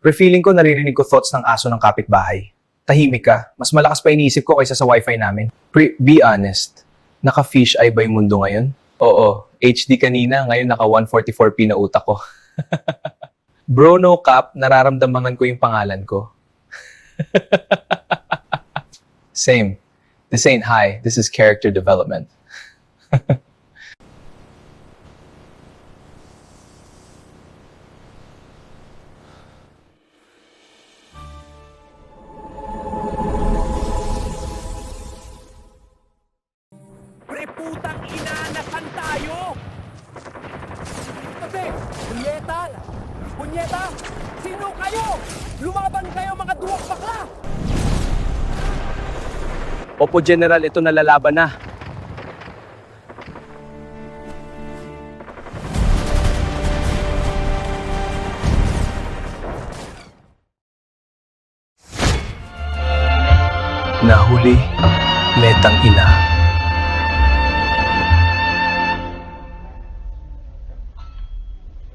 Pre-feeling ko naririnig ko thoughts ng aso ng kapitbahay. Tahimik ka. Mas malakas pa iniisip ko kaysa sa wifi namin. Be honest. Naka-fish eye ba yung mundo ngayon? Oo. HD kanina, ngayon naka 144p na utak ko. Bro, no cap, nararamdaman ko yung pangalan ko. Same. This ain't high. This is character development. Pre putang ina, nasan tayo? Tabi, punyeta! Punyeta! Sino kayo? Lumaban kayo mga duwag bakla! Opo, General, ito nalalaban na. Nahuli, metang ina.